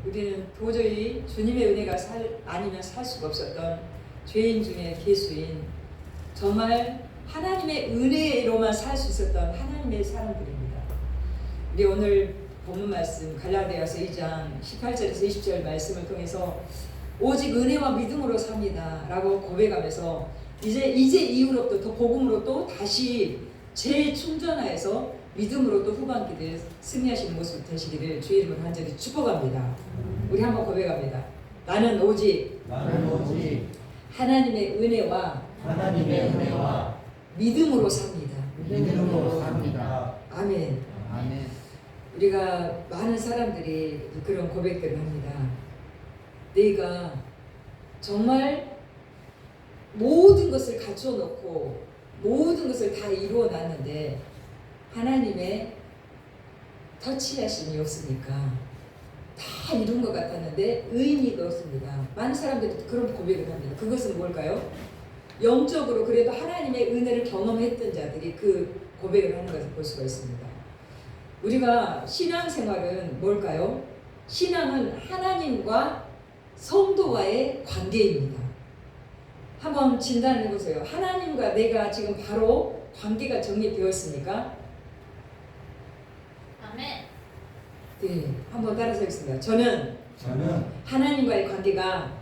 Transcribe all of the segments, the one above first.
우리는 도저히 주님의 은혜가 아니면 살 수가 없었던 죄인 중에 괴수인, 정말 하나님의 은혜로만 살 수 있었던 하나님의 사람들입니다. 우리 오늘 본문 말씀 갈라디아서 2장 18절에서 20절 말씀을 통해서 오직 은혜와 믿음으로 삽니다 라고 고백하면서 이제 이후로부터 더 복음으로 또 다시 재충전하여서 믿음으로 또 후반기를 승리하시는 모습 되시기를 주의 이름으로 간절히 축복합니다. 우리 한번 고백합니다. 나는 오직 하나님의 은혜와 믿음으로 삽니다. 아멘. 우리가 많은 사람들이 그런 고백들을 합니다. 내가 정말 모든 것을 갖춰 놓고 모든 것을 다 이루어 놨는데 하나님의 터치하심이 없으니까 다 이룬 것 같았는데 의미가 없습니다. 많은 사람들이 그런 고백을 합니다. 그것은 뭘까요? 영적으로 그래도 하나님의 은혜를 경험했던 자들이 그 고백을 하는 것을 볼 수가 있습니다. 우리가 신앙생활은 뭘까요? 신앙은 하나님과 성도와의 관계입니다. 한번 진단해 보세요. 하나님과 내가 지금 바로 관계가 정립되었습니까? 아멘. 네, 한번 따라서 하겠습니다. 저는 하나님과의 관계가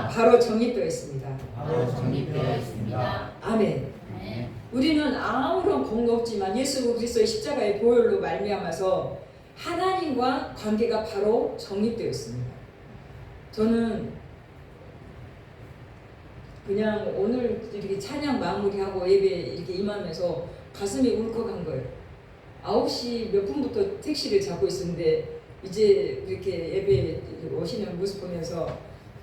바로 정립되어 있습니다. 아멘. 우리는 아무런 공도 없지만 예수 그리스도의 십자가의 보혈로 말미암아서 하나님과 관계가 바로 정립되어 있습니다. 저는 그냥 오늘 이렇게 찬양 마무리하고 예배 이렇게 임하면서 가슴이 울컥한 거예요. 9시 몇 분부터 택시를 잡고 있었는데 이제 이렇게 예배 오시는 모습 보면서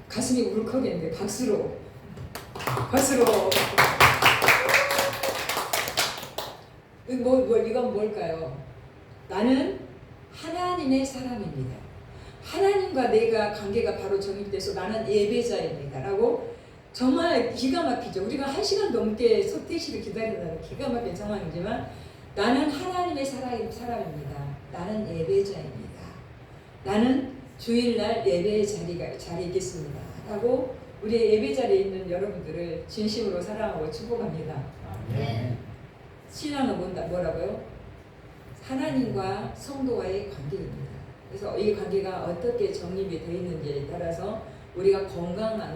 가슴이 울컥했는데 박수로 이건 뭘까요? 나는 하나님의 사람입니다. 하나님과 내가 관계가 바로 정립돼서 나는 예배자입니다 라고 정말 기가 막히죠. 우리가 1시간 넘게 택시를 기다린다는 기가 막힌 상황이지만 나는 하나님의 사람입니다. 나는 예배자입니다. 나는 주일날 예배의 자리에 있겠습니다 라고 우리의 예배 자리에 있는 여러분들을 진심으로 사랑하고 축복합니다. 신앙은 뭐라고요? 하나님과 성도와의 관계입니다. 그래서 이 관계가 어떻게 정립이 되어 있는지에 따라서 우리가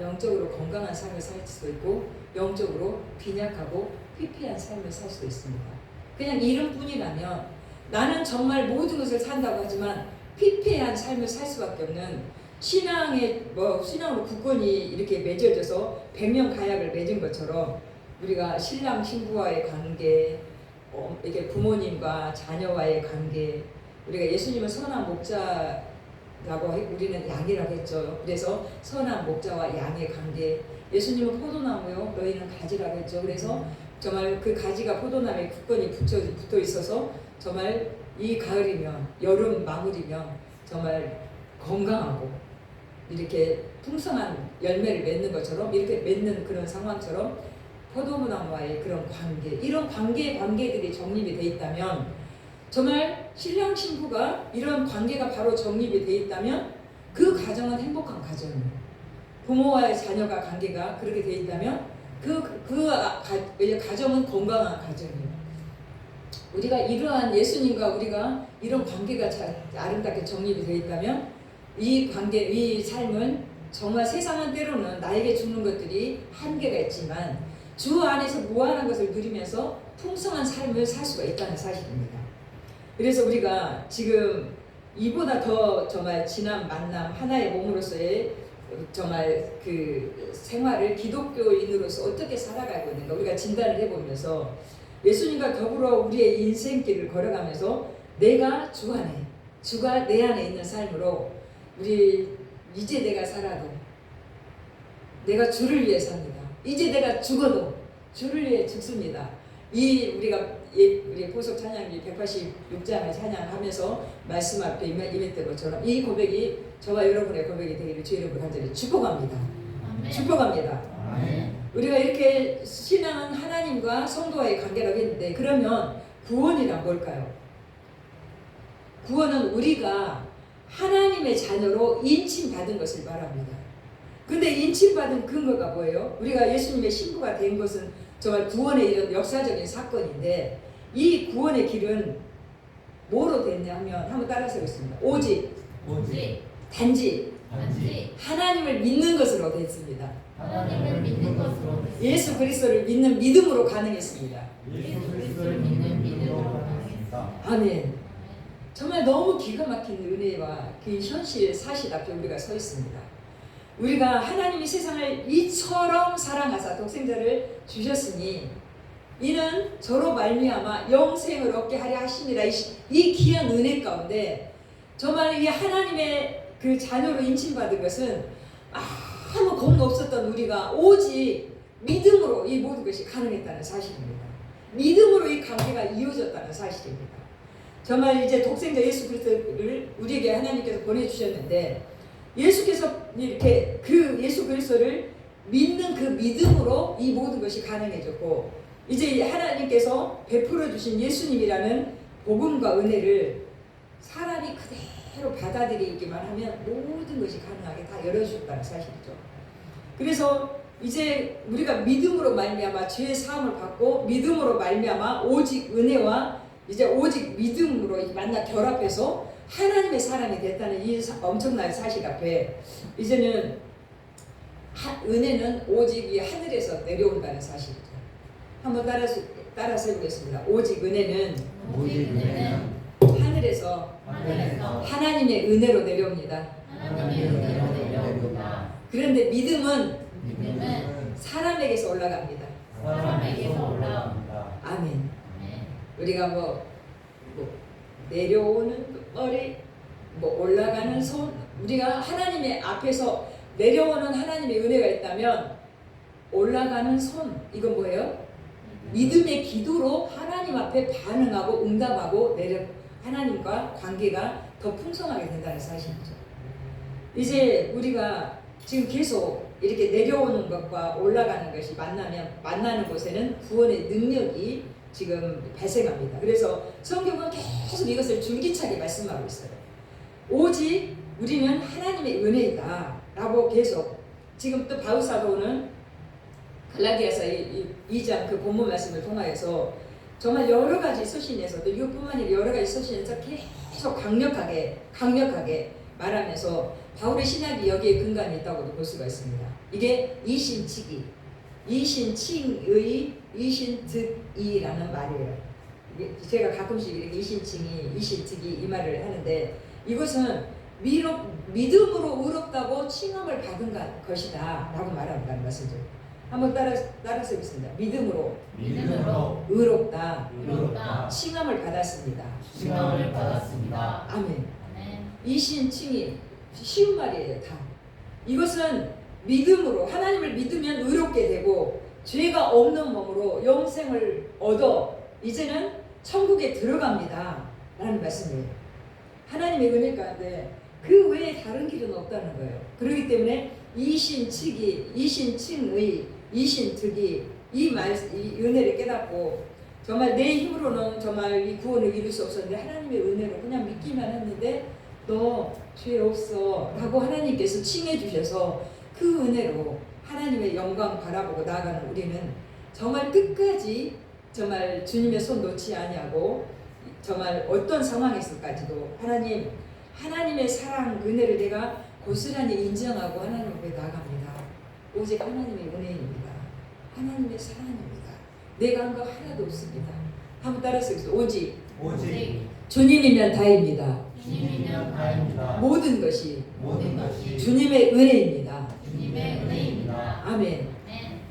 영적으로 건강한 삶을 살 수도 있고 영적으로 빈약하고 피폐한 삶을 살 수도 있습니다. 그냥 이름뿐이라면 나는 정말 모든 것을 산다고 하지만 피폐한 삶을 살 수밖에 없는 신앙으로 굳건히 이렇게 맺어져서 백년가약을 맺은 것처럼 우리가 신랑 신부와의 관계, 이렇게 부모님과 자녀와의 관계, 우리가 예수님은 선한 목자라고 우리는 양이라고 했죠. 그래서 선한 목자와 양의 관계, 예수님은 포도나무요, 너희는 가지라고 했죠. 그래서 정말 그 가지가 포도나무에 굳건히 붙어 있어서 정말 이 가을이면 여름 마무리면 정말 건강하고 이렇게 풍성한 열매를 맺는 것처럼 이렇게 맺는 그런 상황처럼 포도나무와의 그런 관계, 이런 관계들이 정립이 돼 있다면 정말 신랑 신부가 이런 관계가 바로 정립이 돼 있다면 그 가정은 행복한 가정이에요. 부모와의 자녀가 관계가 그렇게 돼 있다면 그 가정은 건강한 가정이에요. 우리가 이러한 예수님과 우리가 이런 관계가 아름답게 정립이 돼 있다면 이 관계, 이 삶은 정말 세상은 때로는 나에게 주는 것들이 한계가 있지만 주 안에서 무한한 것을 누리면서 풍성한 삶을 살 수가 있다는 사실입니다. 그래서 우리가 지금 이보다 더 정말 진한 만남, 하나의 몸으로서의 정말 그 생활을 기독교인으로서 어떻게 살아가고 있는가 우리가 진단을 해보면서 예수님과 더불어 우리의 인생길을 걸어가면서 내가 주 안에, 주가 내 안에 있는 삶으로 우리 이제 내가 살아도 내가 주를 위해 삽니다. 이제 내가 죽어도 주를 위해 죽습니다. 우리 보석 찬양기 186장을 찬양하면서 말씀 앞에 임했던 것처럼 이 고백이 저와 여러분의 고백이 되기를 주의 이름으로 간절히 축복합니다. 아멘. 축복합니다. 아멘. 우리가 이렇게 신앙은 하나님과 성도와의 관계라고 했는데 그러면 구원이란 뭘까요? 구원은 우리가 하나님의 자녀로 인침받은 것을 말합니다. 근데 인침받은 근거가 뭐예요? 우리가 예수님의 신부가 된 것은 정말 구원의 이런 역사적인 사건인데 이 구원의 길은 뭐로 됐냐 하면 한번 따라서 보겠습니다. 오직 단지 하나님을 믿는 것으로 됐습니다. 하나님을 믿는 것으로 예수 그리스도를 믿는 믿음으로 가능했습니다. 예수 그리스도를 믿는 믿음으로 가능했다. 아멘. 정말 너무 기가 막힌 은혜와 그 현실 사실 앞에 우리가 서 있습니다. 우리가 하나님이 세상을 이처럼 사랑하사 독생자를 주셨으니 이는 저로 말미암아 영생을 얻게 하려 하심이라. 이 귀한 은혜 가운데 정말 이 하나님의 그 자녀로 인침받은 것은 아무 겁 없었던 우리가 오직 믿음으로 이 모든 것이 가능했다는 사실입니다. 믿음으로 이 관계가 이어졌다는 사실입니다. 정말 이제 독생자 예수 그리스도를 우리에게 하나님께서 보내주셨는데 예수께서 이렇게 그 예수 그리스도를 믿는 그 믿음으로 이 모든 것이 가능해졌고 이제 하나님께서 베풀어 주신 예수님이라는 복음과 은혜를 사람이 그대로 받아들이기만 하면 모든 것이 가능하게 다 열어주셨다는 사실이죠. 그래서 이제 우리가 믿음으로 말미암아 죄의 사함을 받고 믿음으로 말미암아 오직 은혜와 이제 오직 믿음으로 만나 결합해서 하나님의 사람이 됐다는 이 엄청난 사실 앞에 이제는 은혜는 오직 이 하늘에서 내려온다는 사실이죠. 한번 따라서 해보겠습니다. 오직 은혜는 하늘에서 하나님의 은혜로 내려옵니다. 그런데 믿음은 사람에게서 올라갑니다. 아멘. 우리가 뭐 내려오는 머리, 올라가는 손, 우리가 하나님의 앞에서 내려오는 하나님의 은혜가 있다면 올라가는 손, 이건 뭐예요? 믿음의 기도로 하나님 앞에 반응하고 응답하고 하나님과 관계가 더 풍성하게 된다는 사실이죠. 이제 우리가 지금 계속 이렇게 내려오는 것과 올라가는 것이 만나는 곳에는 구원의 능력이 지금 발생합니다. 그래서 성경은 계속 이것을 줄기차게 말씀하고 있어요. 오직 우리는 하나님의 은혜이다 라고 계속 지금 또 바울 사도는 갈라디아서 2장 그 본문 말씀을 통하여서 정말 여러 가지 서신에서도 이것뿐만 아니라 여러 가지 서신에서 계속 강력하게 말하면서 바울의 신학이 여기에 근간이 있다고도 볼 수가 있습니다. 이게 이신치기, 이신칭의 이신득이라는 말이에요. 제가 가끔씩 이렇게 이신칭이, 이신득이 이 말을 하는데 이것은 믿음으로 의롭다고 칭함을 받은 것이다 라고 말한다는 것이죠. 한번 따라서 해보겠습니다. 믿음으로 의롭다 칭함을 받았습니다. 아멘. 이신칭이 쉬운 말이에요. 다. 이것은 믿음으로 하나님을 믿으면 의롭게 되고 죄가 없는 몸으로 영생을 얻어 이제는 천국에 들어갑니다 라는 말씀이에요. 하나님의 은혜 가운데 그 외에 다른 길은 없다는 거예요. 그렇기 때문에 이신치기, 이신칭의, 이신득이 이 은혜를 깨닫고 정말 내 힘으로는 정말 이 구원을 이룰 수 없었는데 하나님의 은혜로 그냥 믿기만 했는데 너 죄 없어 라고 하나님께서 칭해 주셔서 그 은혜로 하나님의 영광 바라보고 나아가는 우리는 정말 끝까지 정말 주님의 손 놓지 아니하고 정말 어떤 상황에서까지도 하나님의 사랑 은혜를 내가 고스란히 인정하고 하나님 앞에 나아갑니다. 오직 하나님의 은혜입니다. 하나님의 사랑입니다. 내가 한 거 하나도 없습니다. 한번 따라서 오직 주님이면 다입니다. 모든 것이 주님의 은혜입니다. 아멘.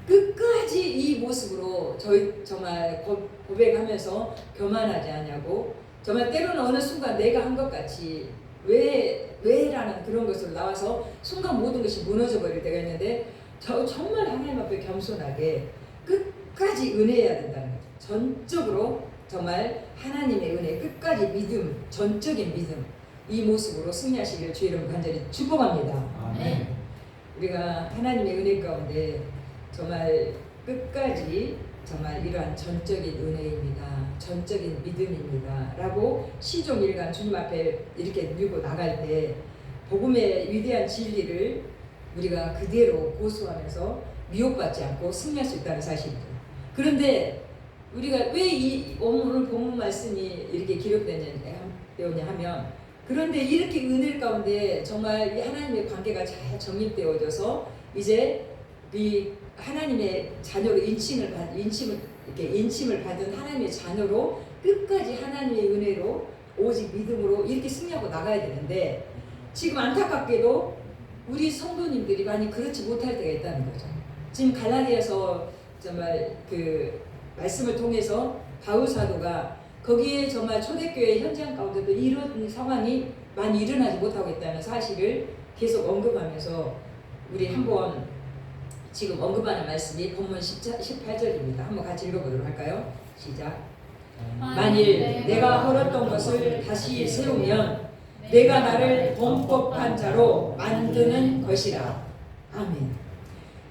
끝까지 이 모습으로 저희 정말 고백하면서 교만하지 않냐고 정말 때로는 어느 순간 내가 한 것 같이 왜라는 그런 것으로 나와서 순간 모든 것이 무너져 버릴 때가 있는데 정말 하나님 앞에 겸손하게 끝까지 은혜해야 된다는 거죠. 전적으로 정말 하나님의 은혜 끝까지 믿음, 전적인 믿음 이 모습으로 승리하시기를 주의 이름으로 간절히 축복합니다. 아멘. 우리가 하나님의 은혜 가운데 정말 끝까지 정말 이러한 전적인 은혜입니다. 전적인 믿음입니다. 라고 시종일관 주님 앞에 이렇게 누리고 나갈 때 복음의 위대한 진리를 우리가 그대로 고수하면서 미혹받지 않고 승리할 수 있다는 사실입니다. 그런데 우리가 왜 이 오늘 본문 말씀이 이렇게 기록되었냐 하면, 그런데 이렇게 은혜 가운데 정말 이 하나님의 관계가 잘 정립되어져서 이제 이 하나님의 자녀로 인침을 받은 하나님의 자녀로 끝까지 하나님의 은혜로 오직 믿음으로 이렇게 승리하고 나가야 되는데, 지금 안타깝게도 우리 성도님들이 많이 그렇지 못할 때가 있다는 거죠. 지금 갈라디아서 정말 그 말씀을 통해서 바울 사도가 거기에 정말 초대교회 현장 가운데도 이런 상황이 많이 일어나지 못하고 있다는 사실을 계속 언급하면서 우리 한번 지금 언급하는 말씀이 본문 18절입니다. 한번 같이 읽어보도록 할까요? 시작. 만일 내가 헐었던 것을 다시 세우면 내가 나를 범법한 자로 만드는 것이라. 아멘.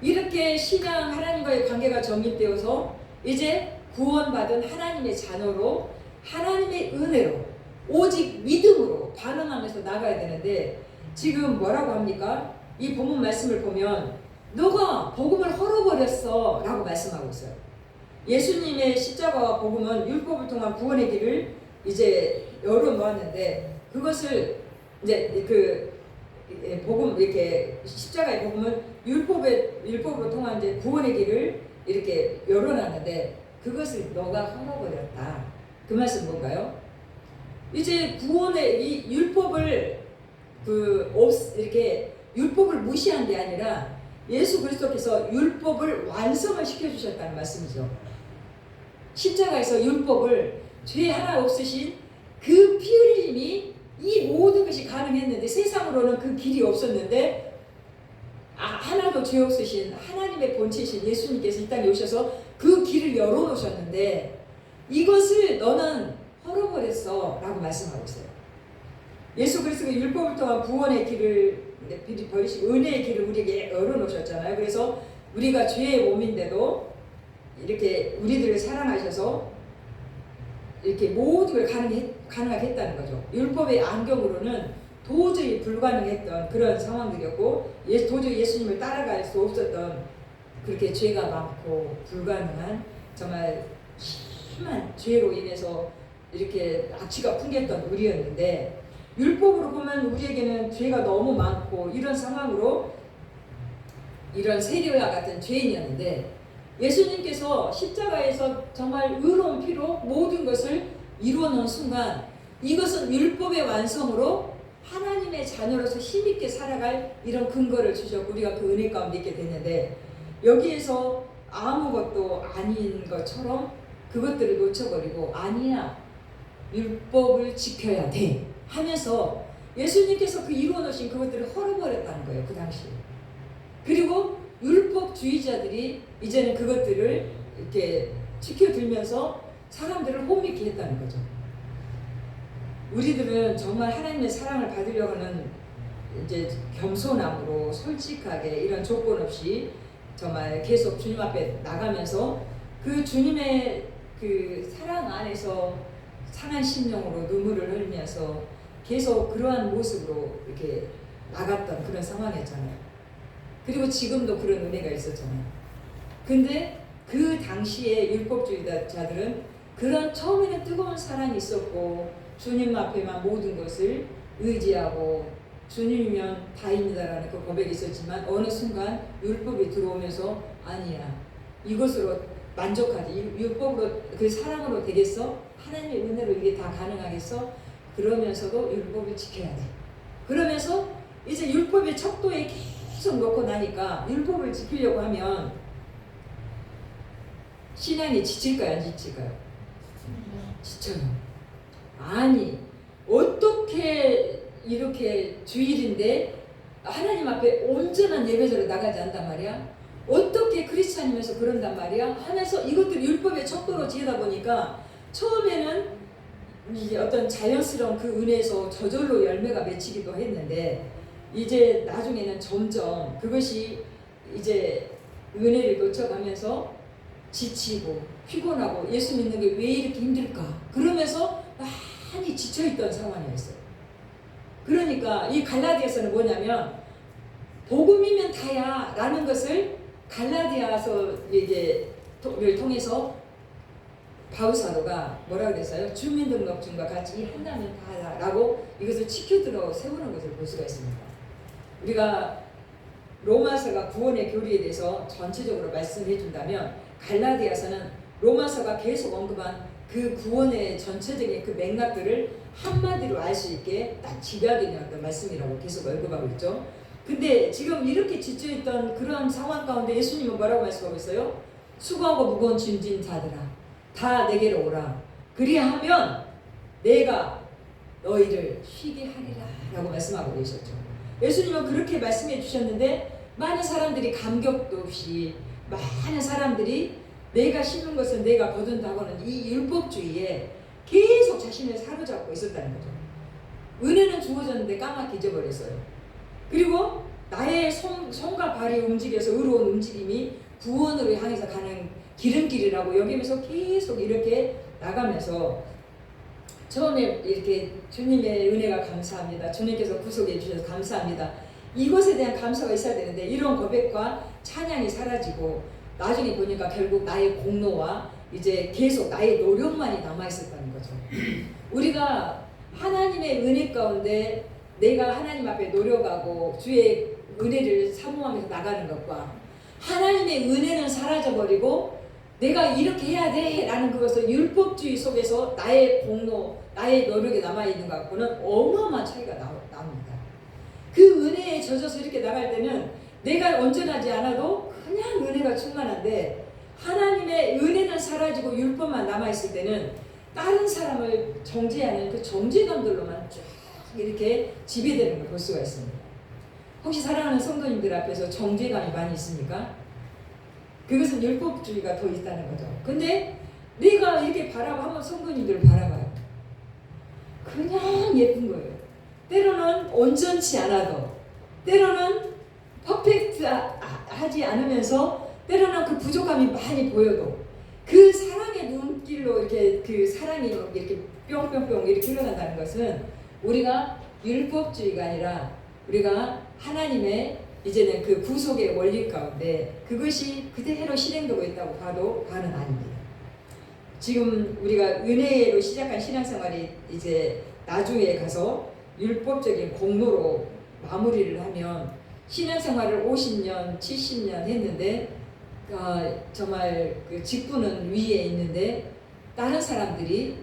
이렇게 신앙 하나님과의 관계가 정립되어서 이제 구원받은 하나님의 자녀로 하나님의 은혜로 오직 믿음으로 반응하면서 나가야 되는데, 지금 뭐라고 합니까? 이 본문 말씀을 보면 너가 복음을 헐어버렸어 라고 말씀하고 있어요. 예수님의 십자가와 복음은 율법을 통한 구원의 길을 이제 열어놓았는데, 그것을 이제 그 복음, 이렇게 십자가의 복음은 율법으로 통한 이제 구원의 길을 이렇게 열어놨는데 그것을 너가 헐어버렸다. 그 말씀 뭔가요? 이제 구원의 이 율법을 이렇게 율법을 무시한 게 아니라 예수 그리스도께서 율법을 완성을 시켜주셨다는 말씀이죠. 십자가에서 율법을 죄 하나 없으신 그 피 흘림이 이 모든 것이 가능했는데, 세상으로는 그 길이 없었는데 하나도 죄 없으신 하나님의 본체이신 예수님께서 이 땅에 오셔서 그 길을 열어놓으셨는데 이것을 너는 헐어버렸어 라고 말씀하고 있어요. 예수 그리스도가 율법을 통한 구원의 길을 버리시고 은혜의 길을 우리에게 열어놓으셨잖아요. 그래서 우리가 죄의 몸인데도 이렇게 우리들을 사랑하셔서 이렇게 모든 걸 가능하게 했다는 거죠. 율법의 안경으로는 도저히 불가능했던 그런 상황들이었고, 도저히 예수님을 따라갈 수 없었던, 그렇게 죄가 많고 불가능한 정말 심한 죄로 인해서 이렇게 악취가 풍겼던 우리였는데, 율법으로 보면 우리에게는 죄가 너무 많고 이런 상황으로 이런 세리와 같은 죄인이었는데, 예수님께서 십자가에서 정말 의로운 피로 모든 것을 이루어놓은 순간 이것은 율법의 완성으로 하나님의 자녀로서 힘있게 살아갈 이런 근거를 주셨고 우리가 그 은혜 가운데 있게 됐는데, 여기에서 아무것도 아닌 것처럼 그것들을 놓쳐버리고 아니야 율법을 지켜야 돼 하면서 예수님께서 그 이루어놓으신 그것들을 헐어버렸다는 거예요. 그 당시에. 그리고 율법주의자들이 이제는 그것들을 이렇게 지켜들면서 사람들을 혼미케 했다는 거죠. 우리들은 정말 하나님의 사랑을 받으려고 하는 이제 겸손함으로 솔직하게 이런 조건 없이 정말 계속 주님 앞에 나가면서 그 주님의 그 사랑 안에서 상한 심령으로 눈물을 흘리면서 계속 그러한 모습으로 이렇게 나갔던 그런 상황이었잖아요. 그리고 지금도 그런 은혜가 있었잖아요. 근데 그 당시에 율법주의자들은 그런 처음에는 뜨거운 사랑이 있었고 주님 앞에만 모든 것을 의지하고 주님이면 다입니다라는 그 고백이 있었지만 어느 순간 율법이 들어오면서 아니야 이것으로 만족하지 율법으로 그 사랑으로 되겠어? 하나님의 은혜로 이게 다 가능하겠어? 그러면서도 율법을 지켜야 돼. 그러면서 이제 율법의 척도에 계속 놓고 나니까 율법을 지키려고 하면 신앙이 지칠까요? 안 지칠까요? 지쳐요. 아니 어떻게 이렇게 주일인데 하나님 앞에 온전한 예배자로 나가지 않단 말이야? 어떻게 크리스찬이면서 그런단 말이야? 하면서 이것들 율법의 척도로 지으다 보니까 처음에는 이제 어떤 자연스러운 그 은혜에서 저절로 열매가 맺히기도 했는데 이제 나중에는 점점 그것이 이제 은혜를 놓쳐가면서 지치고 피곤하고 예수 믿는 게 왜 이렇게 힘들까? 그러면서 많이 지쳐있던 상황이었어요. 그러니까 이 갈라디아서는 뭐냐면 복음이면 다야 라는 것을 갈라디아서 를 통해서 바울사도가 뭐라 그랬어요? 주민등록증과 같이 한다면 다야 라고 이것을 치켜들어 세우는 것을 볼 수가 있습니다. 우리가 로마서가 구원의 교리에 대해서 전체적으로 말씀해 준다면 갈라디아서는 로마서가 계속 언급한 그 구원의 전체적인 그 맥락들을 한마디로 알 수 있게 딱 집약인 어떤 말씀이라고 계속 언급하고 있죠. 근데 지금 이렇게 지쳐있던 그런 상황 가운데 예수님은 뭐라고 말씀하고 있어요? 수고하고 무거운 짐진 자들아 다 내게로 오라. 그리하면 내가 너희를 쉬게 하리라 라고 말씀하고 계셨죠. 예수님은 그렇게 말씀해 주셨는데 많은 사람들이 감격도 없이 많은 사람들이 내가 심은 것은 내가 거둔다고는 이 율법주의에 계속 자신을 사로잡고 있었다는 거죠. 은혜는 주어졌는데 까맣게 잊어버렸어요. 그리고 나의 손과 발이 움직여서 의로운 움직임이 구원으로 향해서 가는 기름길이라고 여기면서 계속 이렇게 나가면서 처음에 이렇게 주님의 은혜가 감사합니다. 주님께서 구속해 주셔서 감사합니다. 이것에 대한 감사가 있어야 되는데 이런 고백과 찬양이 사라지고 나중에 보니까 결국 나의 공로와 이제 계속 나의 노력만이 남아있었다는 거죠. 우리가 하나님의 은혜 가운데 내가 하나님 앞에 노력하고 주의 은혜를 사모하면서 나가는 것과 하나님의 은혜는 사라져버리고 내가 이렇게 해야 돼 라는 그것을 율법주의 속에서 나의 공로, 나의 노력이 남아있는 것 같고는 어마어마한 차이가 나옵니다. 그 은혜에 젖어서 이렇게 나갈 때는 내가 온전하지 않아도 그냥 은혜가 충만한데 하나님의 은혜는 사라지고 율법만 남아있을 때는 다른 사람을 정죄하는 그 정죄감들로만 쭉 이렇게 지배되는 걸 볼 수가 있습니다. 혹시 사랑하는 성도님들 앞에서 정죄감이 많이 있습니까? 그것은 율법주의가 더 있다는 거죠. 근데 내가 이렇게 바라봐 한번 성도님들을 바라봐요. 그냥 예쁜 거예요. 때로는 온전치 않아도 때로는 퍼펙트하지 않으면서 때로는 그 부족함이 많이 보여도 그 사랑의 눈길로 이렇게 그 사랑이 이렇게 뿅뿅뿅 이렇게 흘러간다는 것은 우리가 율법주의가 아니라 우리가 하나님의 이제는 그 구속의 원리 가운데 그것이 그대로 실행되고 있다고 봐도 과는 아닙니다. 지금 우리가 은혜로 시작한 신앙생활이 이제 나중에 가서 율법적인 공로로 마무리를 하면 신앙생활을 50년, 70년 했는데 정말 그 직분은 위에 있는데 다른 사람들이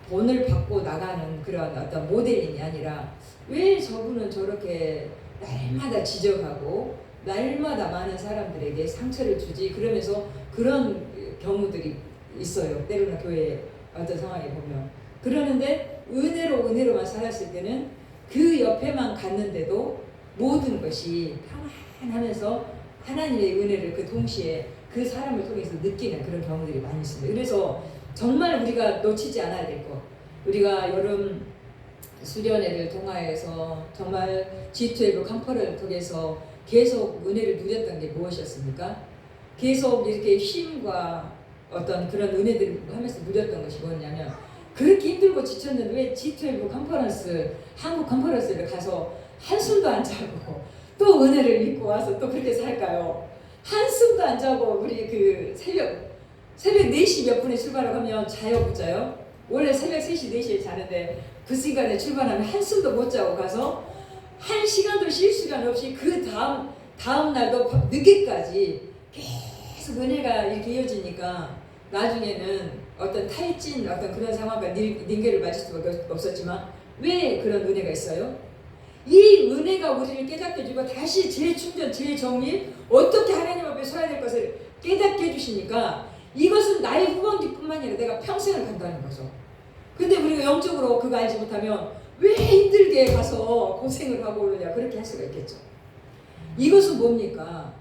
돈을 받고 나가는 그런 어떤 모델링이 아니라 왜 저분은 저렇게 날마다 지적하고 날마다 많은 사람들에게 상처를 주지 그러면서 그런 경우들이 있어요. 때로는 교회 어떤 상황에 보면 그러는데 은혜로만 살았을 때는 그 옆에만 갔는데도 모든 것이 평안하면서 하나님의 은혜를 그 동시에 그 사람을 통해서 느끼는 그런 경우들이 많이 있습니다. 그래서 정말 우리가 놓치지 않아야 될 것. 우리가 여름 수련회를 통하여서 정말 G12 컨퍼런스를 통해서 계속 은혜를 누렸던 게 무엇이었습니까? 계속 이렇게 힘과 어떤 그런 은혜들을 하면서 누렸던 것이 뭐냐면 그렇게 힘들고 지쳤는데 왜 G12 컨퍼런스 한국 컨퍼런스를 가서 한숨도 안 자고 또 은혜를 믿고 와서 또 그렇게 살까요? 한숨도 안 자고 우리 그 새벽 4시 몇 분에 출발을 하면 자요 못 자요? 원래 새벽 3시 4시에 자는데 그 시간에 출발하면 한숨도 못 자고 가서 한 시간도 쉴 시간 없이 그 다음 날도 늦게까지 계속 은혜가 이렇게 이어지니까 나중에는 어떤 탈진 어떤 그런 상황과 닝계를 맞을 수밖에 없었지만 왜 그런 은혜가 있어요? 이 은혜가 우리를 깨닫게 해주고 다시 재충전, 재정립 어떻게 하나님 앞에 서야 될 것을 깨닫게 해주시니까 이것은 나의 후반기뿐만 아니라 내가 평생을 간다는 거죠. 근데 우리가 영적으로 그거 알지 못하면 왜 힘들게 가서 고생을 하고 오느냐 그렇게 할 수가 있겠죠. 이것은 뭡니까?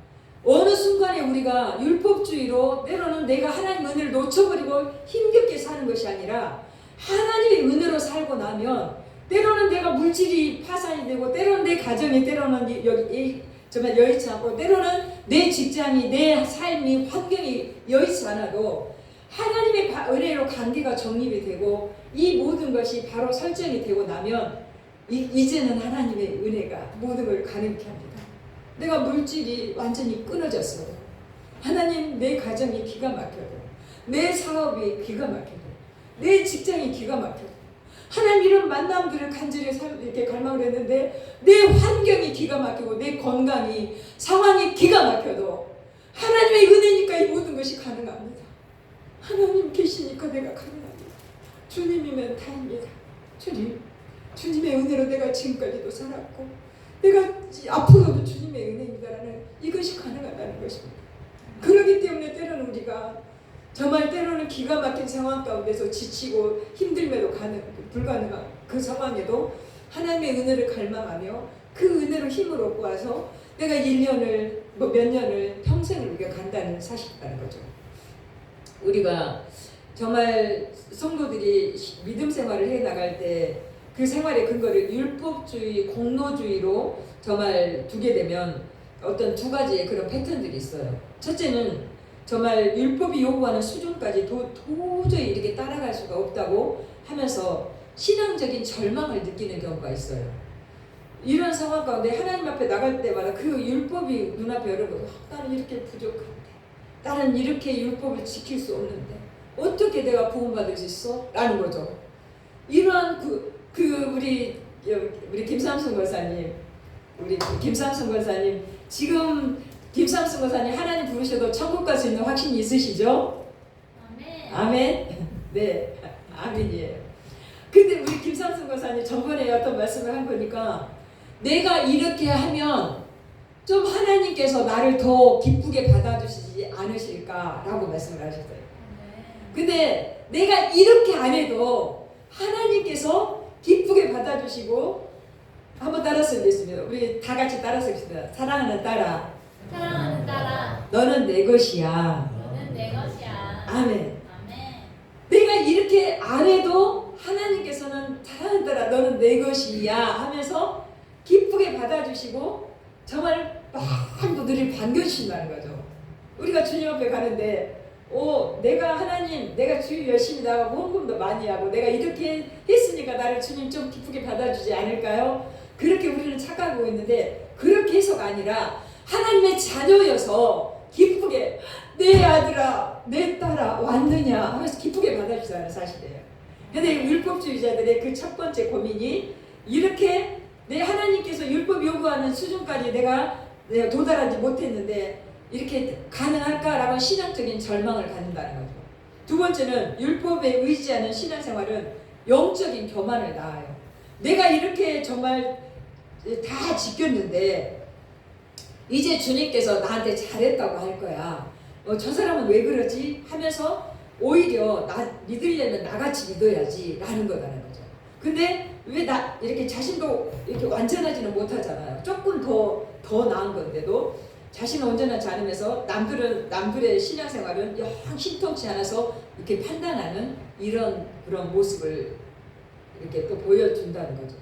어느 순간에 우리가 율법주의로 때로는 내가 하나님 은혜를 놓쳐버리고 힘겹게 사는 것이 아니라 하나님의 은혜로 살고 나면 때로는 내가 물질이 파산이 되고 때로는 내 가정이 때로는 여기 정말 여의치 않고 때로는 내 직장이 내 삶이 환경이 여의치 않아도 하나님의 은혜로 관계가 정립이 되고 이 모든 것이 바로 설정이 되고 나면 이제는 하나님의 은혜가 모든 걸 가능케 합니다. 내가 물질이 완전히 끊어졌어요. 하나님 내 가정이 기가 막혀도 내 사업이 기가 막혀도 내 직장이 기가 막혀도 하나님 이런 만남들을 간절히 이렇게 갈망을 했는데 내 환경이 기가 막히고 내 건강이 상황이 기가 막혀도 하나님의 은혜니까 이 모든 것이 가능합니다. 하나님 계시니까 내가 가능합니다. 주님이면 다입니다. 주님의 은혜로 내가 지금까지도 살았고 내가 앞으로도 주님의 은혜입니다라는 이것이 가능하다는 것입니다. 그렇기 때문에 때로는 우리가 정말 때로는 기가 막힌 상황 가운데서 지치고 힘들매도 불가능한 그 상황에도 하나님의 은혜를 갈망하며 그 은혜로 힘을 얻고 와서 내가 1년을 몇 년을 평생을 우리가 간다는 사실이라는 거죠. 우리가 정말 성도들이 믿음 생활을 해 나갈 때 그 생활의 근거를 율법주의, 공로주의로 정말 두게 되면 어떤 두 가지의 그런 패턴들이 있어요. 첫째는 정말 율법이 요구하는 수준까지 도저히 이렇게 따라갈 수가 없다고 하면서 신앙적인 절망을 느끼는 경우가 있어요. 이런 상황 가운데 하나님 앞에 나갈 때마다 그 율법이 눈앞에 여러분 나는 이렇게 부족한데 나는 이렇게 율법을 지킬 수 없는데 어떻게 내가 구원받을 수 있어? 라는 거죠. 이러한 우리 김삼순 권사님 지금 김삼순 권사님 하나님 부르셔도 천국 갈 수 있는 확신이 있으시죠? 아멘. 아멘. 네, 아멘이에요. 근데 우리 김삼순 권사님 전번에 어떤 말씀을 한 거니까 내가 이렇게 하면 좀 하나님께서 나를 더 기쁘게 받아주시지 않으실까라고 말씀을 하셨어요. 근데 내가 이렇게 안 해도 하나님께서 기쁘게 받아주시고 한번 따라서 읽겠습니다. 우리 다 같이 따라서 읽습니다. 사랑하는 딸아, 사랑하는 딸아, 너는 내 것이야. 너는 내 것이야. 아멘. 아멘. 내가 이렇게 안 해도 하나님께서는 사랑하는 딸아, 너는 내 것이야 하면서 기쁘게 받아주시고 정말 마음도 늘 반겨주신다는 거죠. 우리가 주님 앞에 가는데 내가 주일 열심히 나가고 헌금도 많이 하고 내가 이렇게 했으니까 나를 주님 좀 기쁘게 받아주지 않을까요? 그렇게 우리는 착각하고 있는데 그렇게 해서가 아니라 하나님의 자녀여서 기쁘게 내 아들아 내 딸아 왔느냐 하면서 기쁘게 받아주자는 사실이에요. 근데 율법주의자들의 그 첫 번째 고민이 이렇게 내 하나님께서 율법 요구하는 수준까지 내가 도달하지 못했는데 이렇게 가능할까라고 신앙적인 절망을 갖는다는 거죠. 두 번째는 율법에 의지하는 신앙생활은 영적인 교만을 낳아요. 내가 이렇게 정말 다 지켰는데 이제 주님께서 나한테 잘했다고 할 거야. 저 사람은 왜 그러지? 하면서 오히려 믿으려면 나같이 믿어야지 라는 거라는 거죠. 근데 왜 이렇게 자신도 이렇게 완전하지는 못하잖아요. 조금 더 나은 건데도 자신은 온전하지 않으면서 남들의 신앙생활은 영 신통치 않아서 이렇게 판단하는 그런 모습을 이렇게 또 보여준다는 거죠.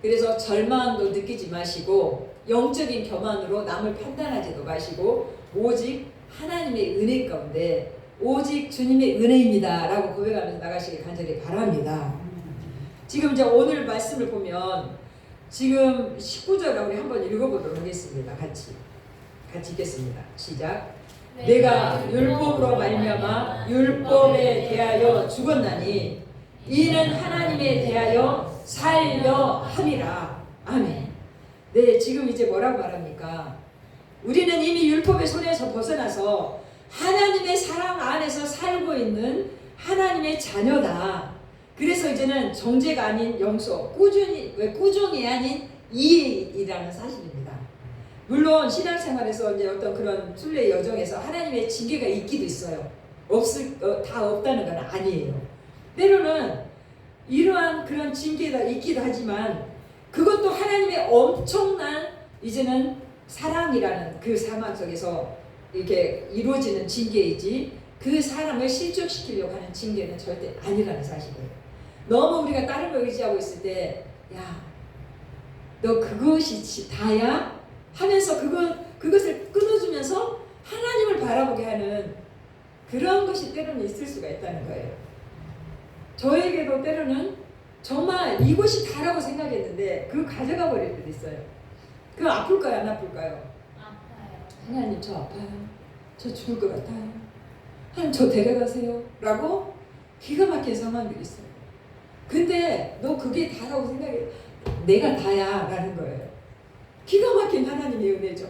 그래서 절망도 느끼지 마시고 영적인 교만으로 남을 판단하지도 마시고 오직 하나님의 은혜 가운데 오직 주님의 은혜입니다 라고 고백하면서 나가시길 간절히 바랍니다. 지금 이제 오늘 말씀을 보면 지금 19절을 우리 한번 읽어보도록 하겠습니다. 같이 읽겠습니다. 시작. 내가 율법으로 말미암아 율법에 대하여 죽었나니 이는 하나님에 대하여 살려 함이라. 아멘. 네, 지금 이제 뭐라고 말합니까? 우리는 이미 율법의 손에서 벗어나서 하나님의 사랑 안에서 살고 있는 하나님의 자녀다. 그래서 이제는 정죄가 아닌 용서, 꾸중이 아닌 이해이라는 사실입니다. 물론 신앙생활에서 이제 어떤 그런 순례 여정에서 하나님의 징계가 있기도 있어요. 다 없다는 건 아니에요. 때로는 이러한 그런 징계가 있기도 하지만 그것도 하나님의 엄청난 이제는 사랑이라는 그 사막 속에서 이렇게 이루어지는 징계이지 그 사람을 실족시키려고 하는 징계는 절대 아니라는 사실이에요. 너무 우리가 다른 걸 의지하고 있을 때 야, 너 그것이 다야? 하면서 그것을 끊어주면서 하나님을 바라보게 하는 그런 것이 때로는 있을 수가 있다는 거예요. 저에게도 때로는 정말 이것이 다라고 생각했는데 그거 가져가 버릴 때도 있어요. 그거 아플까요? 안 아플까요? 아파요. 하나님 저 아파요. 저 죽을 것 같아요. 하나님 저 데려가세요. 라고 기가 막힌 상황들이 있어요. 근데 너 그게 다라고 생각해. 내가 다야 라는 거예요. 기가 막힌 하나님의 은혜죠.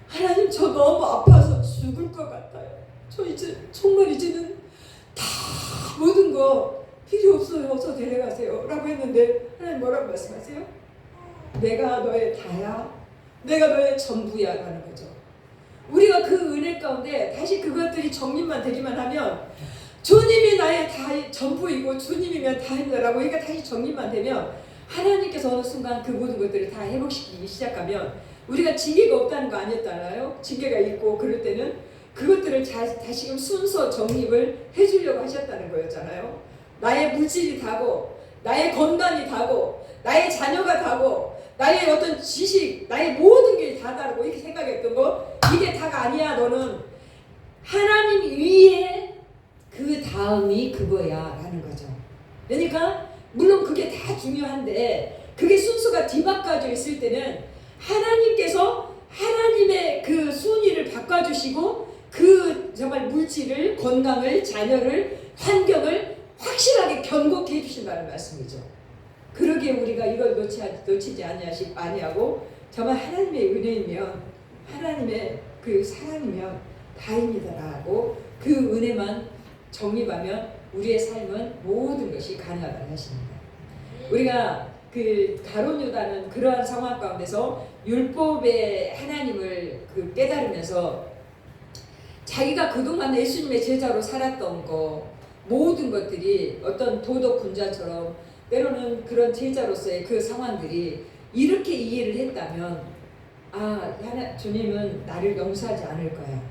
하나님 저 너무 아파서 죽을 것 같아요. 저 이제 정말 이제는 다 모든 거 필요 없어요. 저 데려가세요. 라고 했는데 하나님 뭐라고 말씀하세요? 내가 너의 다야. 내가 너의 전부야 라는 거죠. 우리가 그 은혜 가운데 다시 그것들이 정립만 되기만 하면 주님이 나의 다 전부이고 주님이면 다입니다 라고 그러니까 다시 정립만 되면 하나님께서 어느 순간 그 모든 것들을 다 회복시키기 시작하면 우리가 징계가 없다는 거 아니었잖아요. 징계가 있고 그럴 때는 그것들을 다시금 순서 정립을 해주려고 하셨다는 거였잖아요. 나의 물질이 다고 나의 건강이 다고 나의 자녀가 다고 나의 어떤 지식 나의 모든 게 다 다르고 이렇게 생각했던 거 이게 다가 아니야. 너는 하나님 위에 그 다음이 그거야 라는 거죠. 그러니까 물론 그게 다 중요한데 그게 순서가 뒤바꿔져 있을 때는 하나님께서 하나님의 그 순위를 바꿔주시고 그 정말 물질을 건강을 자녀를 환경을 확실하게 견고케 해주신다는 말씀이죠. 그러기에 우리가 이걸 놓치지 아니하고 정말 하나님의 은혜이면 하나님의 그 사랑이면 다입니다라고 그 은혜만 정립하면 우리의 삶은 모든 것이 가능하다는 것입니다. 우리가 그 가룟 유다는 그러한 상황 가운데서 율법의 하나님을 깨달으면서 자기가 그동안 예수님의 제자로 살았던 거 모든 것들이 어떤 도덕 군자처럼 때로는 그런 제자로서의 그 상황들이 이렇게 이해를 했다면 주님은 나를 용서하지 않을 거야.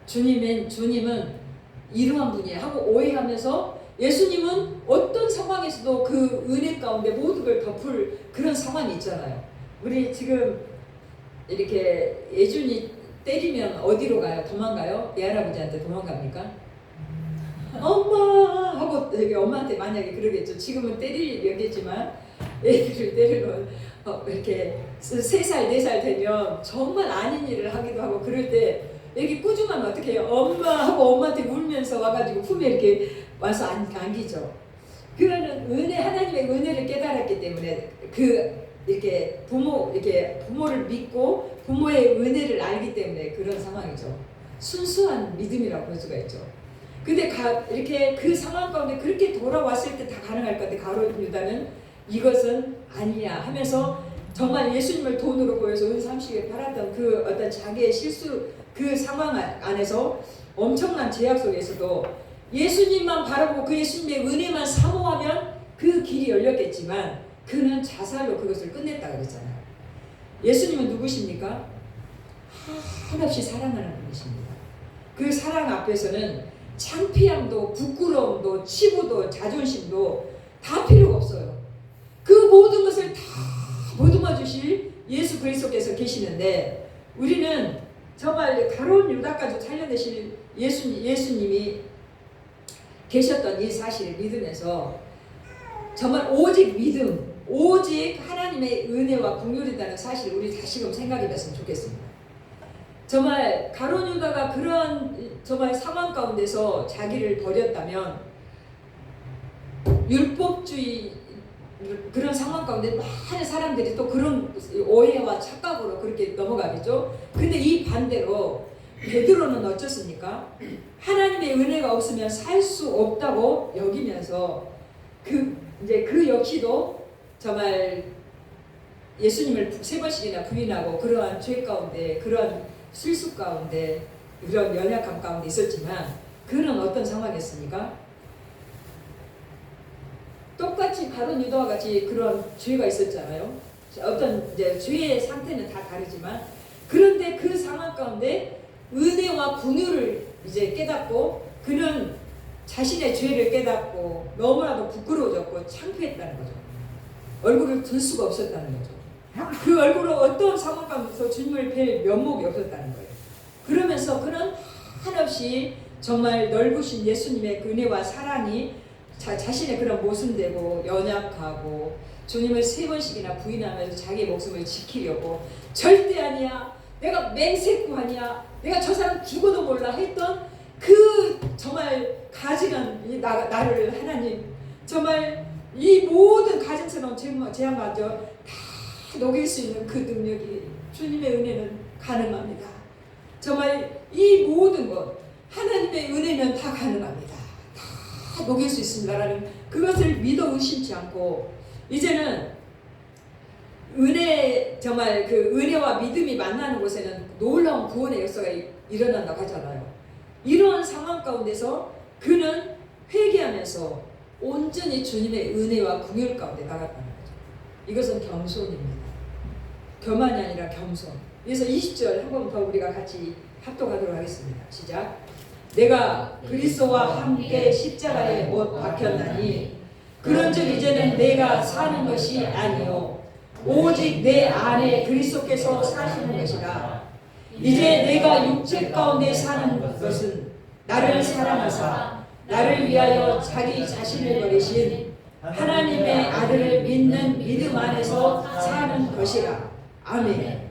주님은 이러한 분이야 하고 오해하면서 예수님은 어떤 상황에서도 그 은혜 가운데 모든 걸 덮을 그런 상황이 있잖아요. 우리 지금 이렇게 예준이 때리면 어디로 가요? 도망가요? 애 할아버지한테 도망갑니까? 엄마 하고 되게 엄마한테 만약에 그러겠죠. 지금은 때릴 여기지만 애들을 때리면 이렇게 3살 4살 되면 정말 아닌 일을 하기도 하고 그럴 때 이렇게 꾸중하면 어떻게 해요? 엄마 하고 엄마한테 울면서 와가지고 품에 이렇게 와서 안기죠. 그거는 하나님의 은혜를 깨달았기 때문에 이렇게 부모를 믿고 부모의 은혜를 알기 때문에 그런 상황이죠. 순수한 믿음이라고 볼 수가 있죠. 근데 이렇게 그 상황 가운데 그렇게 돌아왔을 때 다 가능할 것 같아. 가룟 유다는 이것은 아니야 하면서 정말 예수님을 돈으로 보여서 은삼식에 팔았던 그 어떤 자기의 실수 그 상황 안에서 엄청난 제약 속에서도 예수님만 바라보고 그 예수님의 은혜만 사모하면 그 길이 열렸겠지만 그는 자살로 그것을 끝냈다 그랬잖아요. 예수님은 누구십니까? 한없이 사랑하는 분이십니다. 그 사랑 앞에서는 창피함도 부끄러움도 치부도 자존심도 다 필요가 없어요. 그 모든 것을 다 보듬어 주실 예수 그리스도께서 계시는데 우리는 정말 가룟 유다까지 살려내실 예수님이 계셨던 이 사실을 믿으면서 정말 오직 믿음, 오직 하나님의 은혜와 긍휼이라는 사실을 우리 다시금 생각해 봤으면 좋겠습니다. 정말 가룟 유다가 그런 정말 상황 가운데서 자기를 버렸다면 율법주의 그런 상황 가운데 많은 사람들이 또 그런 오해와 착각으로 그렇게 넘어가겠죠. 근데 이 반대로 베드로는 어쩌습니까? 하나님의 은혜가 없으면 살 수 없다고 여기면서 그 역시도 정말 예수님을 3번씩이나 부인하고 그러한 죄 가운데 그러한 실수 가운데 이런 연약함 가운데 있었지만 그는 어떤 상황이었습니까? 똑같이 가룟 유다와 같이 그런 죄가 있었잖아요. 어떤 이제 죄의 상태는 다 다르지만 그런데 그 상황 가운데 은혜와 긍휼을 이제 깨닫고 그는 자신의 죄를 깨닫고 너무나도 부끄러워졌고 창피했다는 거죠. 얼굴을 들 수가 없었다는 거죠. 그 얼굴로 어떤 상황 가운데서 주님을 뵐 면목이 없었다는 거예요. 그러면서 그는 한없이 정말 넓으신 예수님의 그 은혜와 사랑이 자신의 그런 모순되고 연약하고 주님을 3번씩이나 부인하면서 자기의 목숨을 지키려고 절대 아니야, 내가 맹세코 아니야, 내가 저 사람 죽어도 몰라 했던 그 정말 가증한 나를 하나님 정말 이 모든 가증스러운 재앙마저 다 녹일 수 있는 그 능력이 주님의 은혜는 가능합니다. 정말 이 모든 것 하나님의 은혜면 다 가능합니다. 다 녹일 수 있습니다라는 그것을 믿어 의심치 않고 이제는 은혜 정말 그 은혜와 믿음이 만나는 곳에는 놀라운 구원의 역사가 일어난다고 하잖아요. 이러한 상황 가운데서 그는 회개하면서 온전히 주님의 은혜와 긍휼 가운데 나갔다는 거죠. 이것은 겸손입니다. 교만이 아니라 겸손. 그래서 20절 한 번 더 우리가 같이 합독하도록 하겠습니다. 시작. 내가 그리스도와 함께 십자가에 못 박혔나니 그런즉 이제는 내가 사는 것이 아니요 오직 내 안에 그리스도께서 사시는 것이라. 이제 내가 육체 가운데 사는 것은 나를 사랑하사 나를 위하여 자기 자신을 버리신 하나님의 아들을 믿는 믿음 안에서 사는 것이라. 아멘.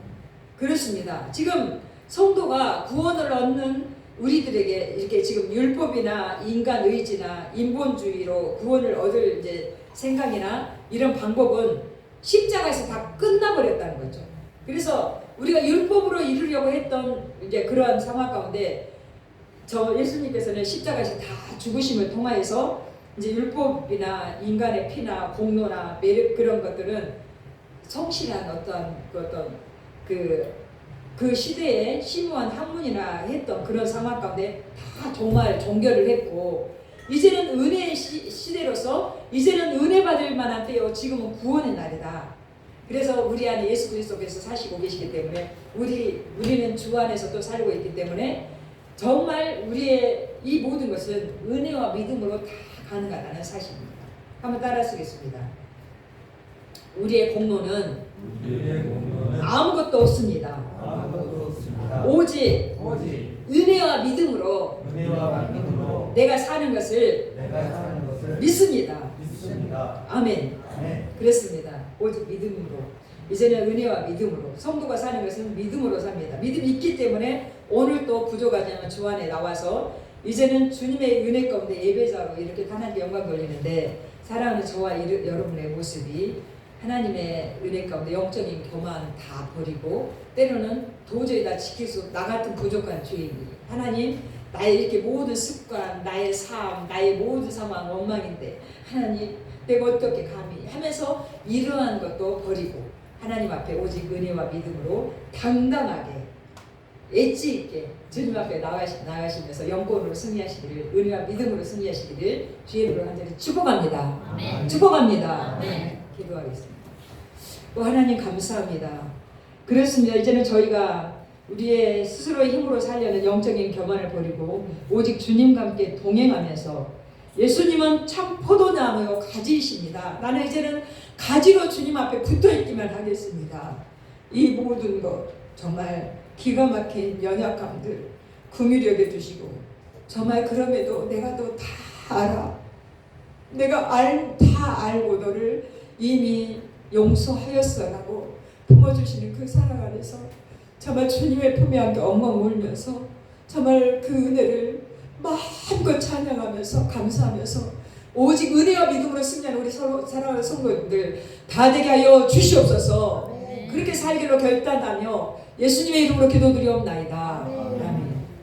그렇습니다. 지금 성도가 구원을 얻는 우리들에게 이렇게 지금 율법이나 인간 의지나 인본주의로 구원을 얻을 이제 생각이나 이런 방법은 십자가에서 다 끝나버렸다는 거죠. 그래서 우리가 율법으로 이루려고 했던 이제 그러한 상황 가운데 저 예수님께서는 십자가에서 다 죽으심을 통하여서 이제 율법이나 인간의 피나 공로나 매력 그런 것들은 성실한 어떤 그 시대에 심오한 학문이나 했던 그런 상황 가운데 다 정말 종결을 했고 이제는 은혜의 시대로서 이제는 은혜 받을 만한 때요 지금은 구원의 날이다. 그래서 우리 안에 예수 그리스도께서 사시고 계시기 때문에 우리는 주 안에서 또 살고 있기 때문에 정말 우리의 이 모든 것은 은혜와 믿음으로 다 가능하다는 사실입니다. 한번 따라 쓰겠습니다. 우리의 공로는 아무것도 없습니다. 오직 은혜와 믿음으로 내가 사는 것을 믿습니다. 아멘. 그렇습니다. 오직 믿음으로. 이제는 은혜와 믿음으로. 성도가 사는 것은 믿음으로 삽니다. 믿음이 있기 때문에 오늘 또 부족하지만 주 안에 나와서 이제는 주님의 은혜 가운데 예배자로 이렇게 하나님께 영광 돌리는데 사랑하는 저와 여러분의 모습이 하나님의 은혜 가운데 영적인 교만 다 버리고 때로는 도저히 다 지킬 수 나 같은 부족한 주인이 하나님 나의 이렇게 모든 습관 나의 삶 나의 모든 상황 원망인데 하나님 내가 어떻게 감히 하면서 이러한 것도 버리고 하나님 앞에 오직 은혜와 믿음으로 당당하게 엣지 있게 주님 앞에 나가시면서 영권으로 승리하시기를 은혜와 믿음으로 승리하시기를 주의 이름으로 간절히 축복합니다. 아멘. 축복합니다. 아멘. 기도하겠습니다. 하나님 감사합니다. 그렇습니다. 이제는 저희가 우리의 스스로의 힘으로 살려는 영적인 교만을 버리고 오직 주님과 함께 동행하면서 예수님은 참 포도나무요 가지이십니다. 나는 이제는 가지로 주님 앞에 붙어있기만 하겠습니다. 이 모든 것 정말 기가 막힌 연약함들 긍휼히 여겨주시고 정말 그럼에도 내가 너 다 알아. 내가 다 알고 너를 이미 용서하였어라고 품어주시는 그 사랑 안에서 정말 주님의 품에 함께 엉엉 울면서 정말 그 은혜를 마음껏 찬양하면서 감사하면서 오직 은혜와 믿음으로 승리하는 우리 사랑하는 성도님들 다 되게 하여 주시옵소서. 그렇게 살기로 결단하며 예수님의 이름으로 기도드리옵나이다.